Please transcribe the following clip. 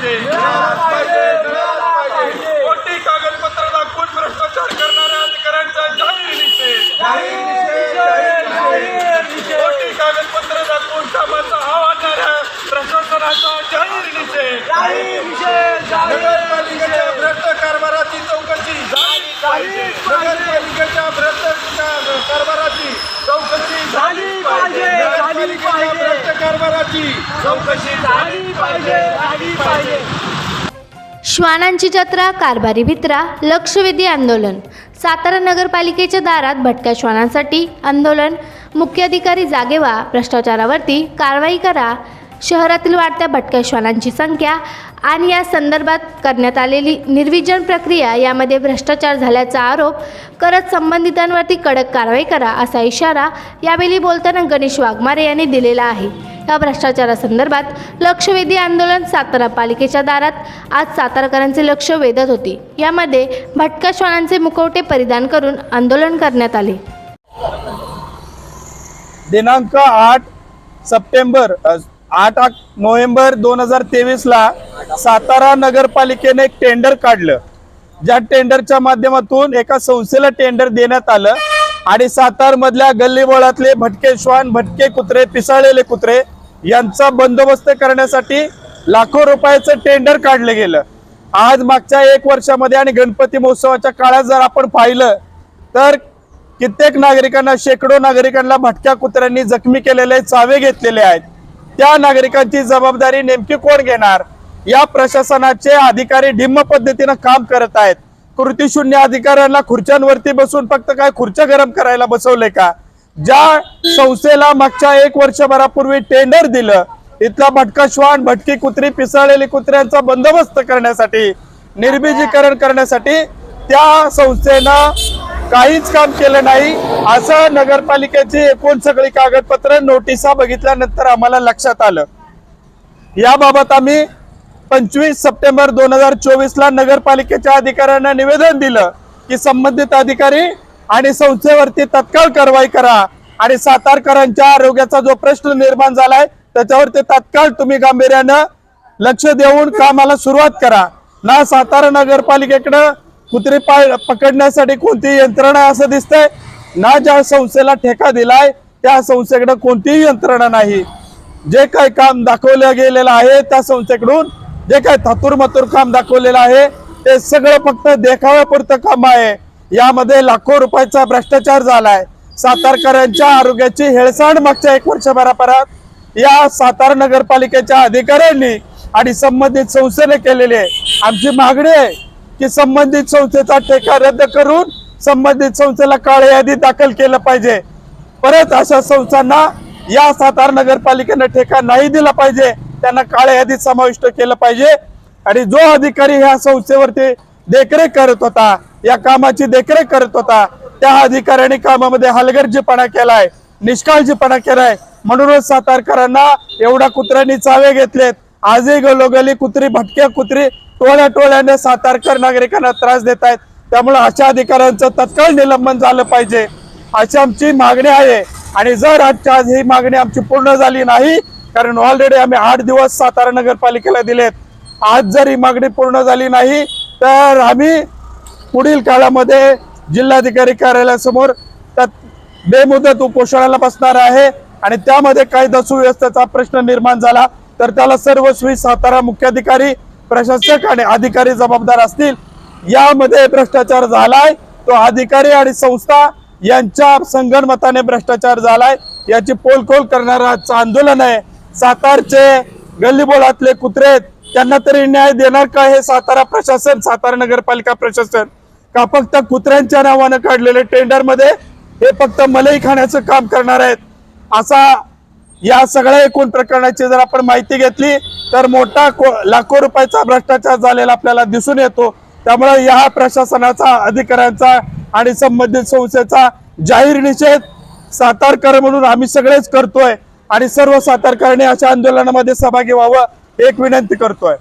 पाहिजे, खोटी कागदपत्र दाखवून भ्रष्टाचार करणाऱ्या अधिकाऱ्यांचा जाहीर निषेध, खोटी कागदपत्र दाखवून कामाचा हाव आणणाऱ्या प्रशासनाचा जाहीर निषेध, नगरपालिकेच्या भ्रष्ट कारभाराची चौकशी झाली पाहिजे, नगरपालिकेच्या भ्रष्ट कारभाराची चौकशी झाली पाहिजे, नगरपालिकेच्या भ्रष्ट कारभाराची चौकशी झाली पाहिजे. श्वानांची जत्रा, कारभारी भित्रा, लक्षवेधी आंदोलन. सातारा नगरपालिकेच्या दारात भटक्या श्वानांसाठी आंदोलन. मुख्याधिकारी जागे व्हा, भ्रष्टाचारावरती कारवाई करा. शहरातील वाढत्या भटक्या श्वानांची संख्या आणि या संदर्भात करण्यात आलेली निर्विजन प्रक्रिया यामध्ये भ्रष्टाचार झाल्याचा आरोप करत संबंधितांवरती कडक कारवाई करा असा इशारा यावेळी बोलताना गणेश वाघमारे यांनी दिलेला आहे. या भ्रष्टाचारासंदर्भात लक्षवेधी आंदोलन. सातारा पालिकेच्या दारात आज सातारकरांचे लक्ष वेधत होते. यामध्ये भटक्या श्वानांचे मुखवटे परिधान करून आंदोलन करण्यात आले. दिनांक 8 नोव्हेंबर 2023 ला सातारा नगरपालिकेने एक टेंडर काढलं. ज्या टेंडरच्या माध्यमातून एका संस्थेला टेंडर देण्यात आलं आणि सातारमधल्या गल्लीबोळातले भटके श्वान, भटके कुत्रे, पिसाळलेले कुत्रे यांचा बंदोबस्त करण्यासाठी लाखो रुपयाचं टेंडर काढलं गेलं. आज मागच्या 1 वर्षामध्ये आणि गणपती महोत्सवाच्या काळात जर आपण पाहिलं तर कित्येक नागरिकांना, शेकडो नागरिकांना भटक्या कुत्र्यांनी जखमी केलेले, चावे घेतलेले आहेत. त्या नागरिकांची जबाबदारी नेमकी कोण घेणार? या प्रशासनाचे अधिकारी ढिम्म पद्धतीनं काम करत आहेत. कृतीशून्य अधिकाऱ्यांना खुर्च्यांवरती बसून फक्त काय खुर्च्या गरम करायला बसवले का? ज्या संस्थेला मागच्या 1 वर्षभरापूर्वी टेंडर दिलं, इथला भटका श्वान, भटकी कुत्री, पिसाळलेली कुत्र्यांचा बंदोबस्त करण्यासाठी, निर्बीजीकरण करण्यासाठी त्या संस्थेनं काहीच काम केलं नाही असं नगरपालिकेची एकूण सगळी कागदपत्र, नोटिसा बघितल्यानंतर आम्हाला लक्षात आलं. याबाबत आम्ही 25 सप्टेंबर 2024 ला नगरपालिकेच्या अधिकाऱ्यांना निवेदन दिलं की संबंधित अधिकारी आणि संस्थेवरती तत्काळ कारवाई करा आणि सातारकरांच्या आरोग्याचा जो प्रश्न निर्माण झालाय त्याच्यावरती तत्काळ तुम्ही गांभीर्यानं लक्ष देऊन कामाला सुरुवात करा. ना सातारा नगरपालिकेकडे कुत्री पकडण्यासाठी कोणतीही यंत्रणा असं दिसतंय, ना ज्या संस्थेला ठेका दिलाय त्या संस्थेकडे कोणतीही यंत्रणा नाही. जे काही काम दाखवलं गेलेलं आहे त्या संस्थेकडून, जे काही थातुरमातुर काम दाखवलेलं आहे ते सगळं फक्त देखाव्यापुरतं काम आहे. यामध्ये लाखो रुपयाचा भ्रष्टाचार झालाय. सातारकरांच्या आरोग्याची हेळसांड मागच्या 1 वर्षभरात या सातारा नगरपालिकेच्या अधिकाऱ्यांनी आणि संबंधित संस्थेने केलेली आहे. आमची मागणी आहे की संबंधित संस्थेचा ठेका रद्द करून संबंधित संस्थेला काळ्या यादीत दाखल केलं पाहिजे. परत अशा संस्थांना या सातारा नगरपालिकेने ठेका नाही दिला पाहिजे, त्यांना काळ्या यादीत समाविष्ट केलं पाहिजे. आणि जो अधिकारी ह्या संस्थेवरती देखरेख करत होता, या कामाची देखरेख करत होता, त्या अधिकाऱ्यांनी कामामध्ये हलगर्जीपणा केलाय, निष्काळजीपणा केलाय. म्हणूनच सातारकरांना एवढ्या कुत्र्यांनी चावे घेतलेत. आजही गलोगली कुत्री, भटक्या कुत्री टोळ्या टोळ्याने सातारकर नागरिकांना त्रास देत आहेत. त्यामुळे अशा अधिकाऱ्यांचं तत्काळ निलंबन झालं पाहिजे अशी आमची मागणी आहे. आणि जर आजच्या आज ही मागणी आमची पूर्ण झाली नाही, कारण ऑलरेडी आम्ही 8 दिवस सातारा नगरपालिकेला दिलेत, आज जर ही मागणी पूर्ण झाली नाही तर आम्ही पुढील काळामध्ये जिल्हाधिकारी कार्यालयासमोर बेमुदत उपोषणाला बसणार आहे. आणि त्यामध्ये कायदा सुव्यवस्थेचा प्रश्न निर्माण झाला तर त्याला सर्वस्वी सातारा मुख्याधिकारी, प्रशासक आणि अधिकारी जबाबदार असतील. यामध्ये भ्रष्टाचार झालाय, तो अधिकारी आणि संस्था यांच्या संगनमताने भ्रष्टाचार झालाय, याची पोलखोल करणारं आजचं आंदोलन आहे. सातारचे गल्लीबोळातले कुत्रे त्यांना तरी न्याय देणार का हे सातारा प्रशासन, सातारा नगरपालिका प्रशासन? का फक्त कुत्र्यांच्या नावानं काढलेले टेंडर मध्ये हे फक्त मलई खाण्याचं काम करणार आहेत? असा या सगळ्या एकूण प्रकरणाची जर आपण माहिती घेतली तर मोठा लाखो रुपयाचा भ्रष्टाचार झालेला आपल्याला दिसून येतो. त्यामुळे या प्रशासनाचा, अधिकाऱ्यांचा आणि संबंधित संस्थेचा जाहीर निषेध सातारकर म्हणून आम्ही सगळेच करतोय आणि सर्व सातारकरांनी अशा आंदोलनामध्ये सहभागी व्हावं एक विनंती करतोय.